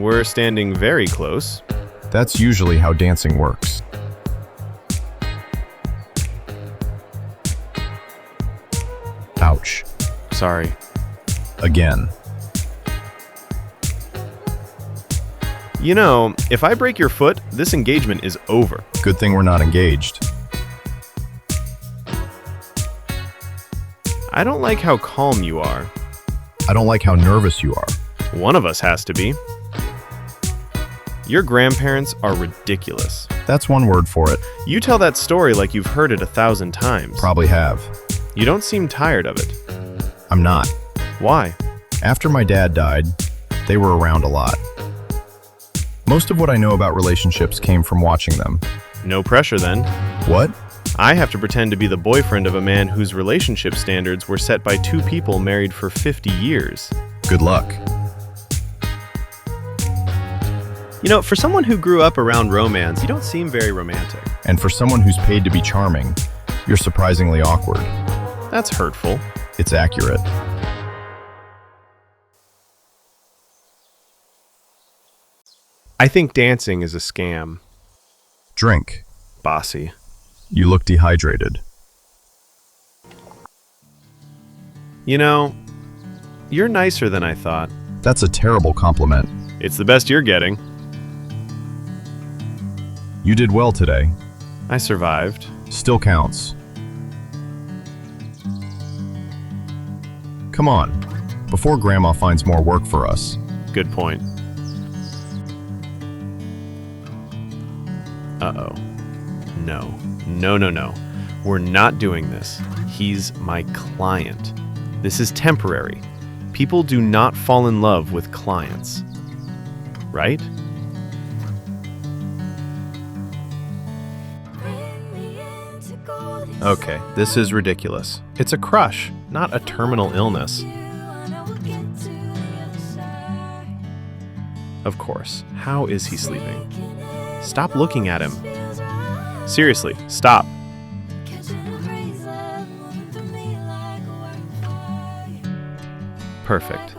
We're standing very close. That's usually how dancing works. Ouch. Sorry. Again. You know, if I break your foot, this engagement is over. Good thing we're not engaged. I don't like how calm you are. I don't like how nervous you are. One of us has to be. Your grandparents are ridiculous. That's one word for it. You tell that story like you've heard it 1,000 times. Probably have. You don't seem tired of it. I'm not. Why? After my dad died, they were around a lot. Most of what I know about relationships came from watching them. No pressure then. What? I have to pretend to be the boyfriend of a man whose relationship standards were set by two people married for 50 years. Good luck. You know, for someone who grew up around romance, you don't seem very romantic. And for someone who's paid to be charming, you're surprisingly awkward. That's hurtful. It's accurate. I think dancing is a scam. Drink. Bossy. You look dehydrated. You know, you're nicer than I thought. That's a terrible compliment. It's the best you're getting. You did well today. I survived. Still counts. Come on, before Grandma finds more work for us. Good point. Uh-oh. No. No. We're not doing this. He's my client. This is temporary. People do not fall in love with clients. Right? Okay, this is ridiculous. It's a crush, not a terminal illness. Of course. How is he sleeping? Stop looking at him. Seriously, stop. Perfect.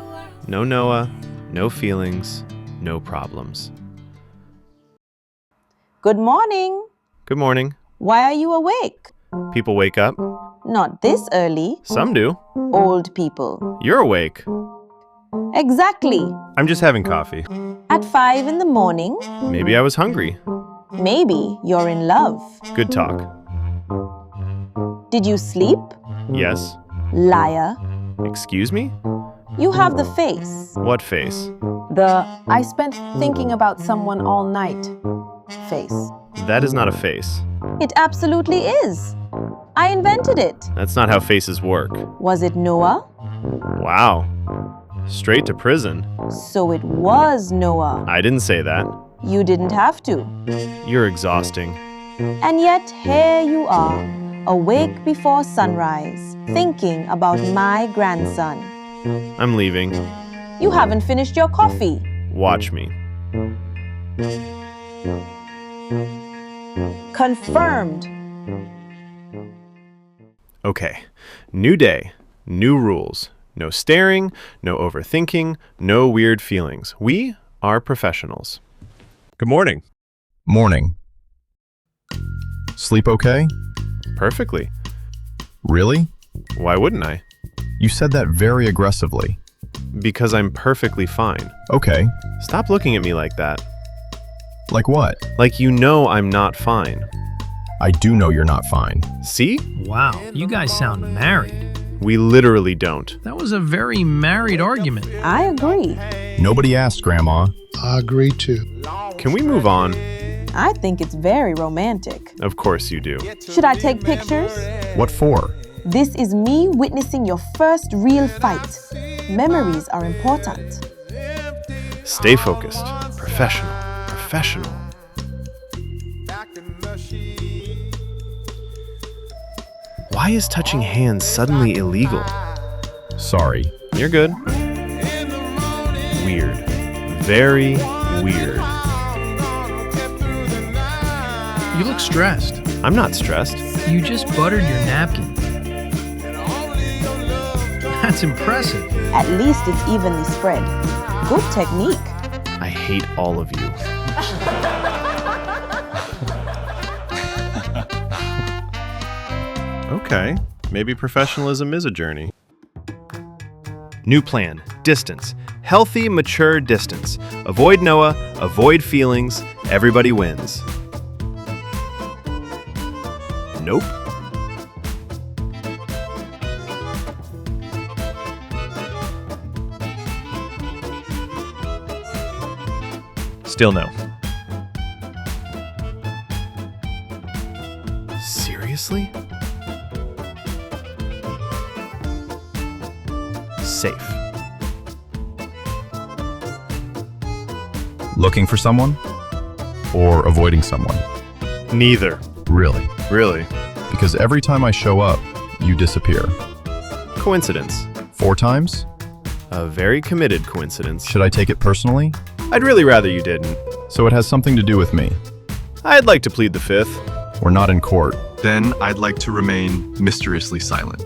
No Noah, no feelings, no problems. Good morning. Good morning. Why are you awake? People wake up. Not this early. Some do. Old people. You're awake. Exactly. I'm just having coffee. At 5 in the morning. Maybe I was hungry. Maybe you're in love. Good talk. Did you sleep? Yes. Liar. Excuse me? You have the face. What face? The I spent thinking about someone all night face. That is not a face. It absolutely is. I invented it. That's not how faces work. Was it Noah? Wow. Straight to prison. So it was Noah. I didn't say that. You didn't have to. You're exhausting. And yet here you are, awake before sunrise, thinking about my grandson. I'm leaving. You haven't finished your coffee. Watch me. Confirmed. Okay. New day. New rules. No staring, no overthinking, no weird feelings. We are professionals. Good morning. Morning. Sleep okay? Perfectly. Really? Why wouldn't I? You said that very aggressively. Because I'm perfectly fine. Okay. Stop looking at me like that. Like what? Like you know I'm not fine. I do know you're not fine. See? Wow, you guys sound married. We literally don't. That was a very married argument. I agree. Nobody asked, Grandma. I agree too. Can we move on? I think it's very romantic. Of course you do. Should I take pictures? What for? This is me witnessing your first real fight. Memories are important. Stay focused. Professional. Professional. Why is touching hands suddenly illegal? Sorry. You're good. Weird. Very weird. You look stressed. I'm not stressed. You just buttered your napkin. That's impressive. At least it's evenly spread. Good technique. I hate all of you. Okay, maybe professionalism is a journey. New plan, distance. Healthy, mature distance. Avoid Noah, avoid feelings, everybody wins. Nope. Still no. Seriously? Safe. Looking for someone? Or avoiding someone? Neither. Really? Really? Because every time I show up, you disappear. Coincidence. 4 times? A very committed coincidence. Should I take it personally? I'd really rather you didn't. So it has something to do with me. I'd like to plead the fifth. We're not in court. Then I'd like to remain mysteriously silent.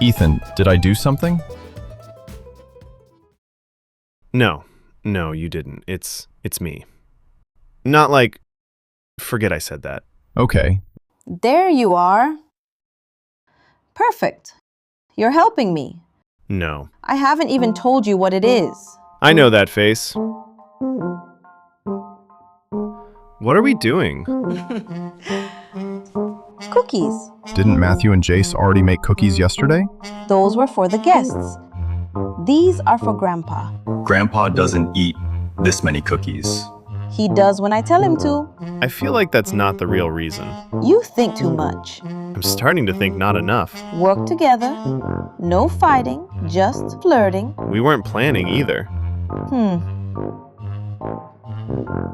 Ethan, did I do something? No, you didn't. It's me. Not like, forget I said that. Okay. There you are. Perfect. You're helping me. No. I haven't even told you what it is. I know that face. What are we doing? Cookies. Didn't Matthew and Jace already make cookies yesterday? Those were for the guests. These are for Grandpa. Grandpa doesn't eat this many cookies. He does when I tell him to. I feel like that's not the real reason. You think too much. I'm starting to think not enough. Work together. No fighting, just flirting. We weren't planning either.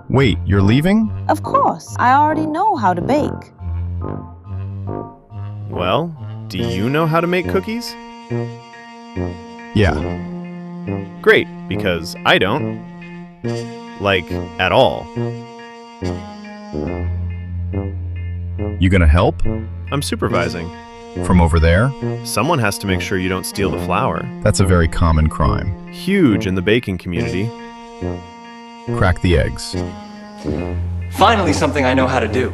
Wait, you're leaving? Of course, I already know how to bake. Well, do you know how to make cookies? Yeah. Great, because I don't. Like, at all. You gonna help? I'm supervising. From over there? Someone has to make sure you don't steal the flour. That's a very common crime. Huge in the baking community. Crack the eggs. Finally, something I know how to do.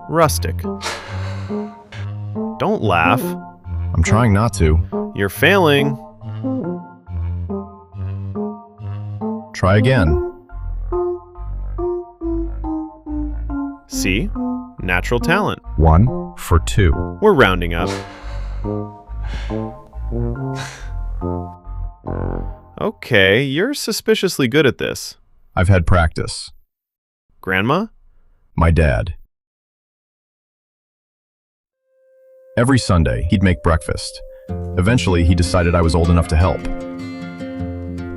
Rustic. Don't laugh. I'm trying not to. You're failing. Try again. See? Natural talent. 1 for 2. We're rounding up. Okay, you're suspiciously good at this. I've had practice. Grandma? My dad. Every Sunday, he'd make breakfast. Eventually, he decided I was old enough to help.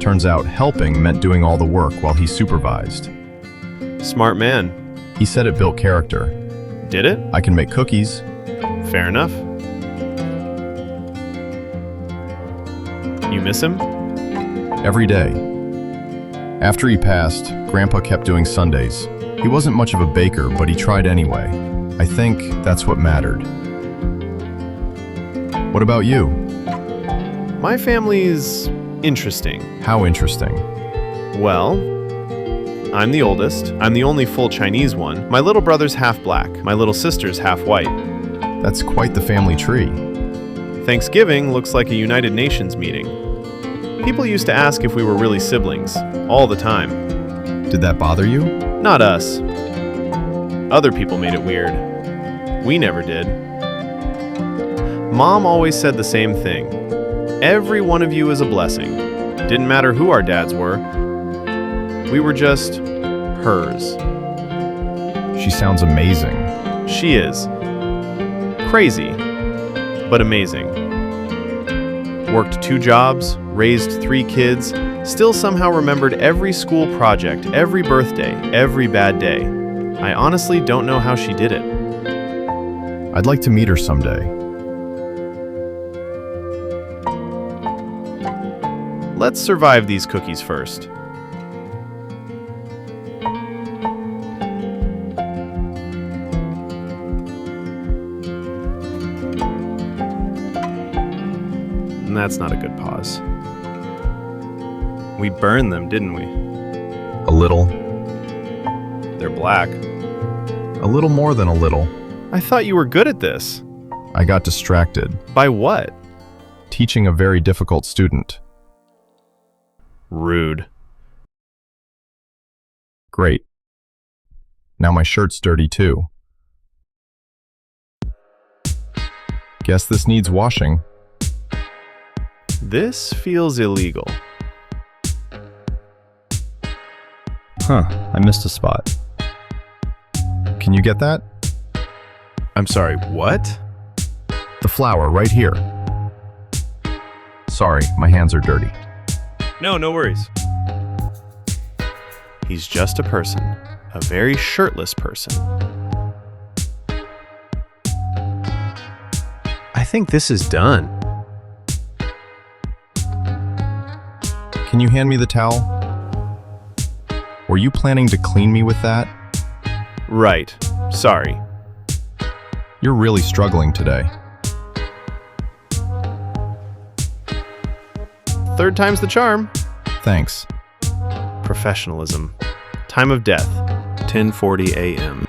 Turns out, helping meant doing all the work while he supervised. Smart man. He said it built character. Did it? I can make cookies. Fair enough. You miss him? Every day. After he passed, Grandpa kept doing Sundays. He wasn't much of a baker, but he tried anyway. I think that's what mattered. What about you? My family's interesting. How interesting. Well, I'm the oldest. I'm the only full Chinese one. My little brother's half black. My little sister's half white. That's quite the family tree. Thanksgiving looks like a United Nations meeting. People used to ask if we were really siblings, all the time. Did that bother you? Not us. Other people made it weird. We never did. Mom always said the same thing. Every one of you is a blessing. Didn't matter who our dads were. We were just hers. She sounds amazing. She is. Crazy, but amazing. Worked 2 jobs, raised 3 kids, still somehow remembered every school project, every birthday, every bad day. I honestly don't know how she did it. I'd like to meet her someday. Let's survive these cookies first. That's not a good pause. pajamas. We burned them, didn't we? A little. They're black. A little more than a little. I thought you were good at this. I got distracted, By what? teaching a very difficult student. Rude. Great. Now my shirt's dirty too. Guess this needs washing. This feels illegal. Huh, I missed a spot. Can you get that? I'm sorry, what? The flower right here. Sorry, my hands are dirty. No, no worries. He's just a person. A very shirtless person. I think this is done. Can you hand me the towel? Were you planning to clean me with that? Right. Sorry. You're really struggling today. Third time's the charm. Thanks. Professionalism. Time of death, 10:40 a.m.